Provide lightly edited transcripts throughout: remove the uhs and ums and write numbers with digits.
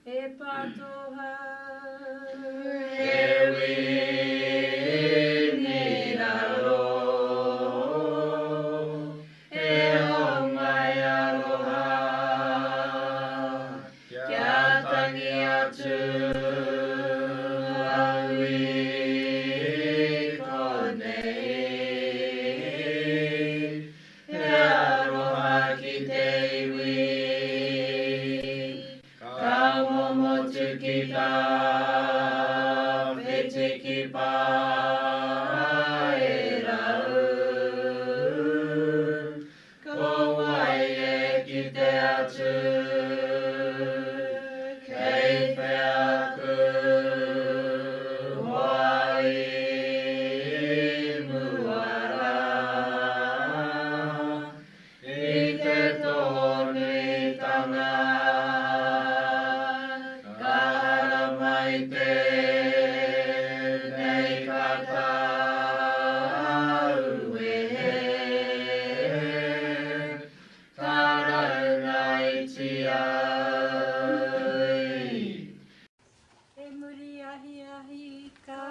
e patoha e wini raro e o mai aloha kia tangi atu aui konei e aroha ki te iwi ka momotu ki ka pete ki pā e rau ko wai e ki te atu kei whea aku hoa i muara i te tōnui tanga ka hara mai te nei kata uehe ka rauna i ti ai e muri ahi ahi ka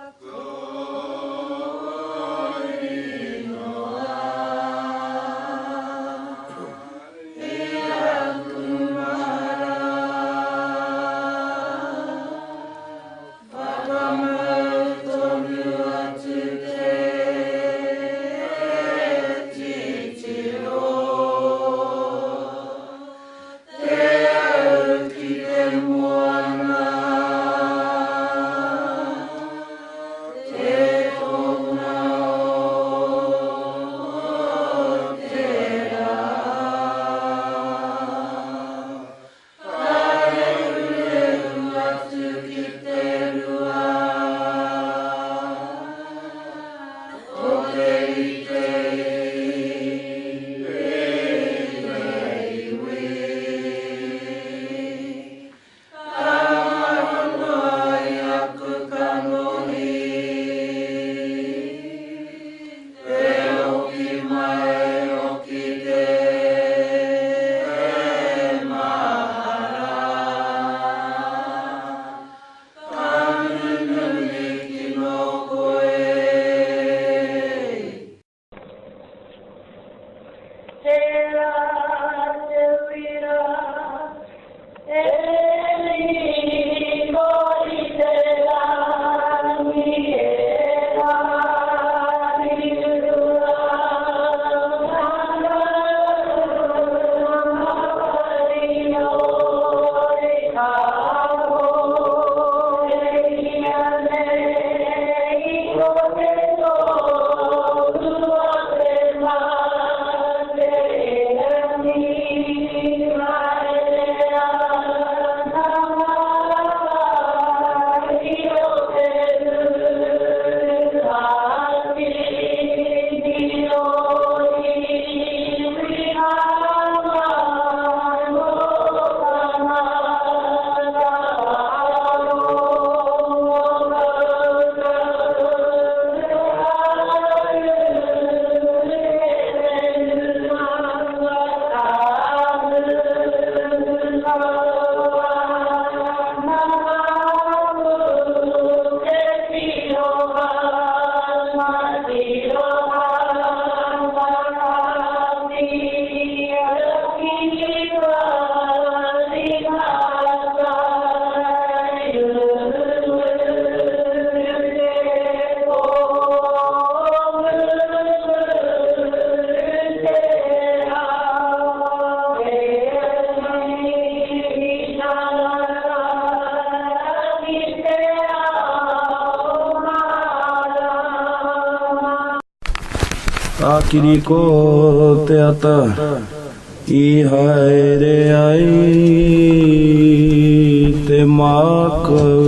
Akiri ko te ata I haere ai te mākau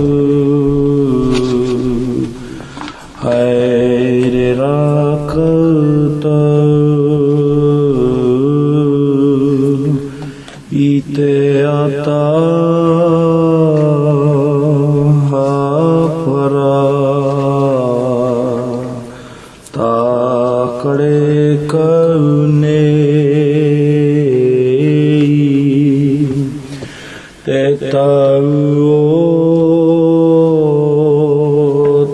haere rākau tau I te ata hapara tākare kaunei te tau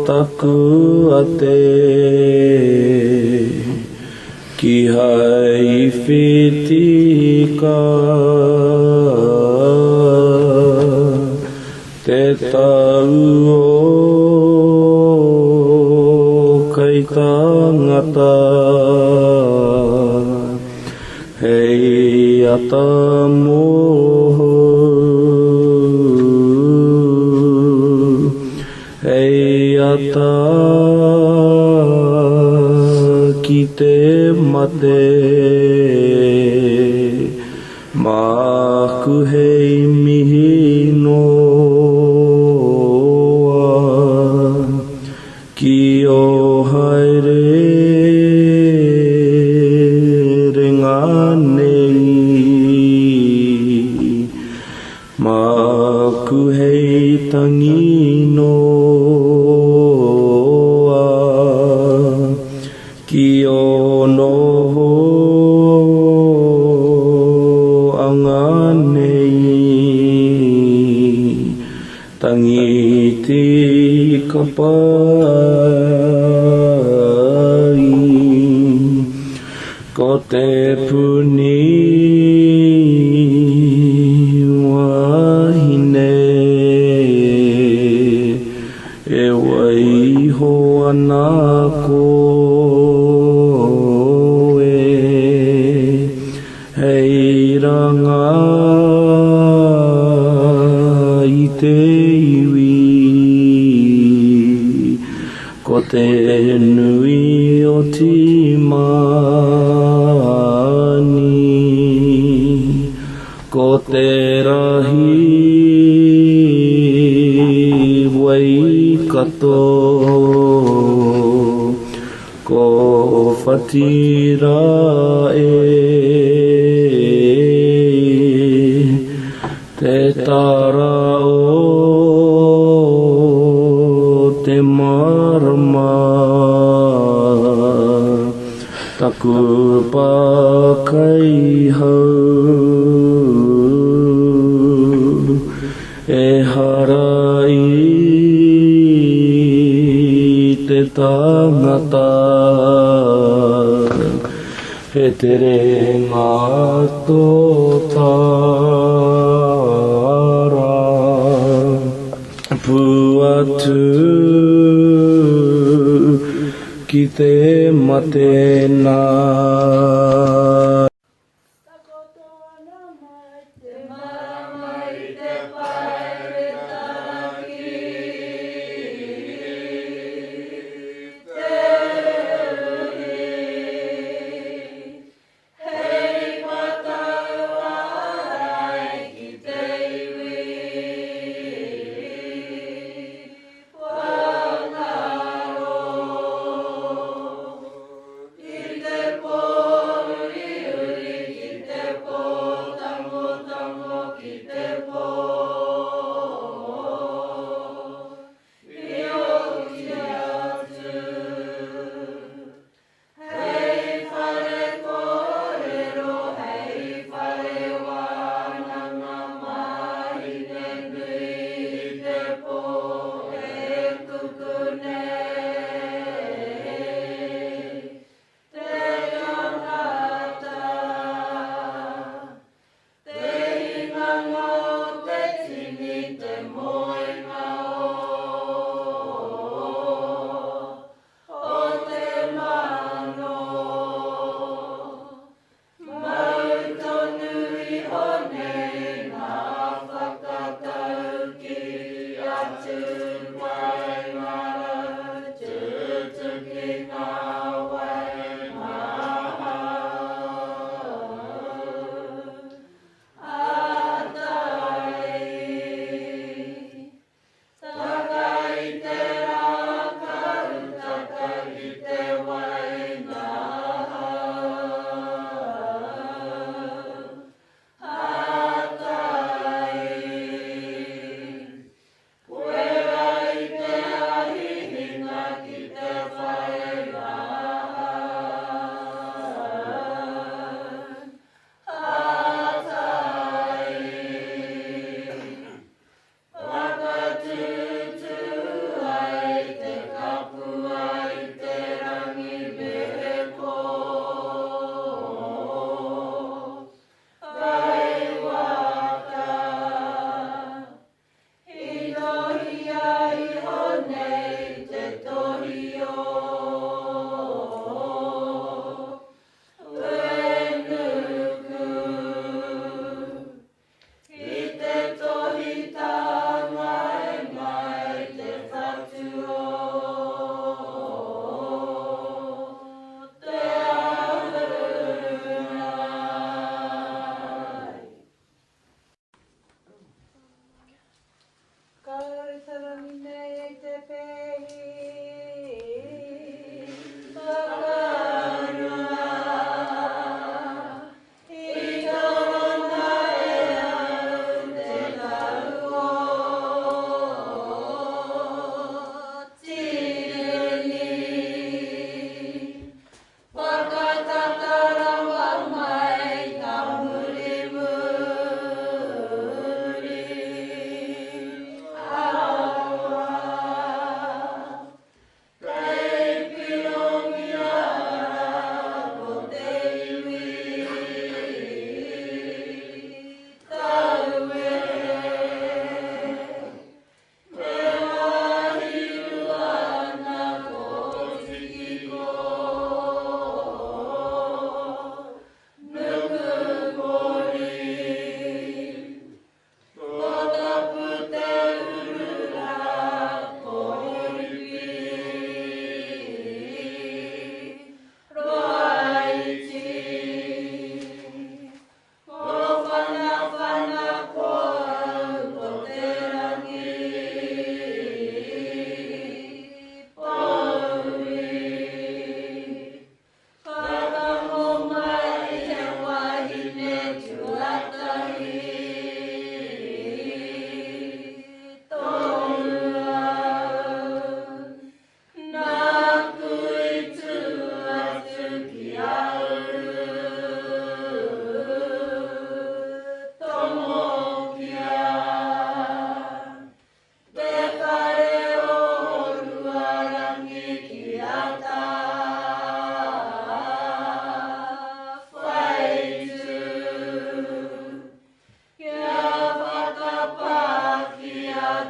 taku ate ki hai whitika te tau o kai tangata hei ata moho hei ata ki te mate maku hei mihi noa ki o haere ringa nei maku hei tangi noa ki o noho anga nei tangiti ka pai ko te puni wahine e waiho ana koe hei ranga i te iwi ko te nui o timani ko te rahi waikato ko whatira e te tara o te marama taku pakai hau e harai te tangata he tere ngā tōtara pu atu ki te matena Takotoana mai te marae te paere taki te uri hei whatau arai ki te iwi whanau i te pō uri ki te pō tango ki te pō i oti atu hei whare kōrero hei whare wānanga mai te nui i te pō e kuku nei te tangata te hinganga o te tini te moenga o te mano Mautonu i honei ngā whakatau ki atu wai ngara tutu ki ngā wai mahau atai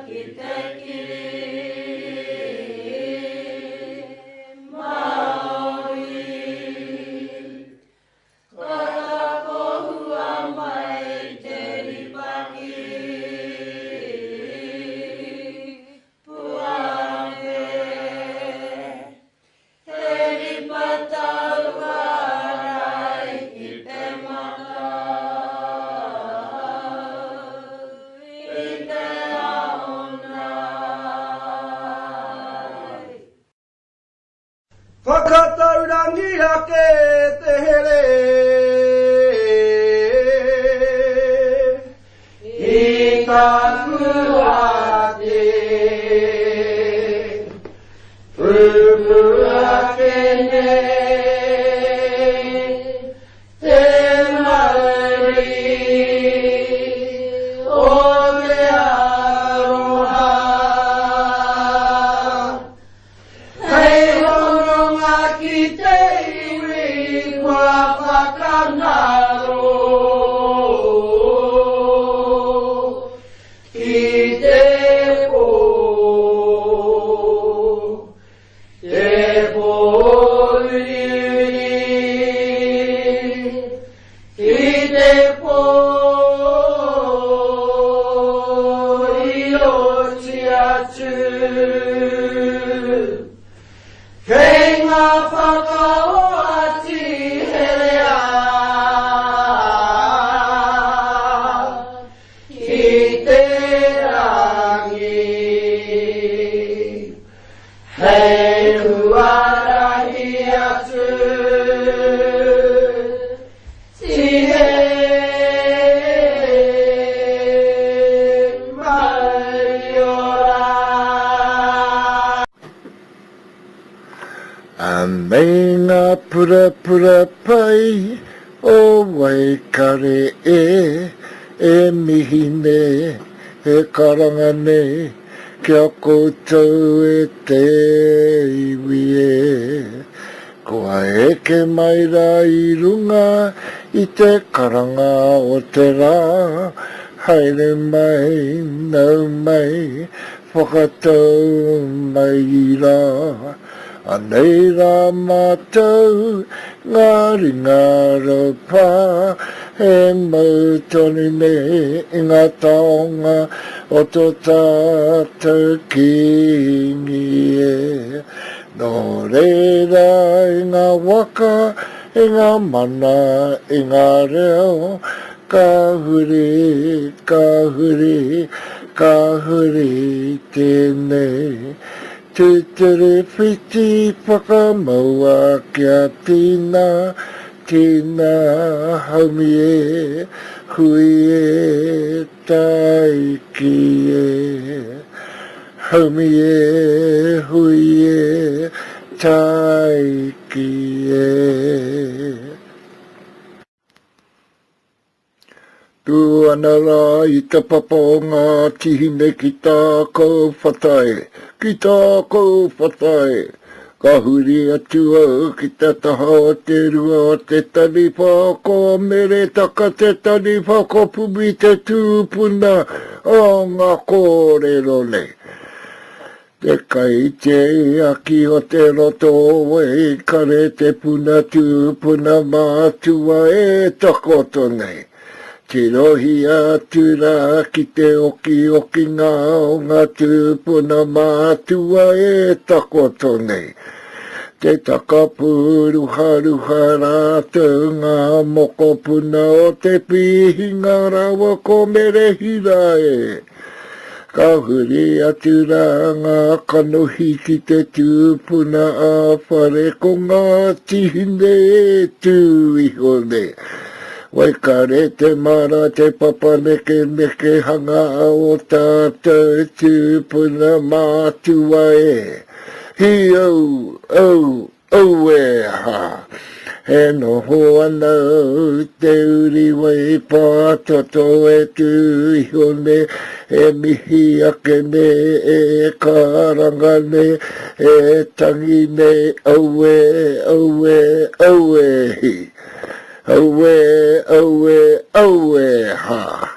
ki te kiri Maui. Kata kohua mai te ripaki puane. He ripatau harai ki te maka I te aonai. Whakataurangi ake te here I ka kuate Pupu ake ne te mauri o te aroha Hei horonga ki te iwi kua whakanaro Ki te pō uri Ki te pō I oti atu Kei ngā whakaoati herea Ki te rangi Hei huarahi atu Tihe mai ora Nei ngā pura pai o Waikare e mihine e karanga nei kia koutou e te iwi Kua eke mai rā I runga I te karanga o te rā Haere mai, nau mai, whakatau mai I rā Anei rā mātou, ngāri ngāra pā, e mautoni me I ngā taonga o tō tātou kingi e. Nō reira I ngā waka, I ngā mana, I ngā reo, ka huri tēnei. Tūtere whiti whakamaua kia tīna haumi e, hui e, taiki e. Haumi e, hui e, taiki e. Tu ana rā I te papa o ngā tihine ki tākou whatai. Ki tākou whatai. Ka huri atu au ki te taha o te rua o te tani whako mere taka te tani whako pumi te tūpuna o ngā kōrero nei. Te kai te aki o te roto Waikare te puna tūpuna mātua e takoto nei. Te rohi atu rā ki te oki ngā o ngā tūpuna mātua e takoto nei. Te takapūruha rātou ngā mokopuna o te pihinga rawa ko merehira e. Ka huri atu rā ngā kanohi ki te tūpuna a whare ko ngā tihine e tūiho nei. Waikare te mara te papa meke hanga o tātou tūpuna mātua e. Hi au e ha. He noho ana te uri wai pātoto e tūiho ne. E mihi ake ne e karanga ne. E tangi ne au e hi. Aue, ha.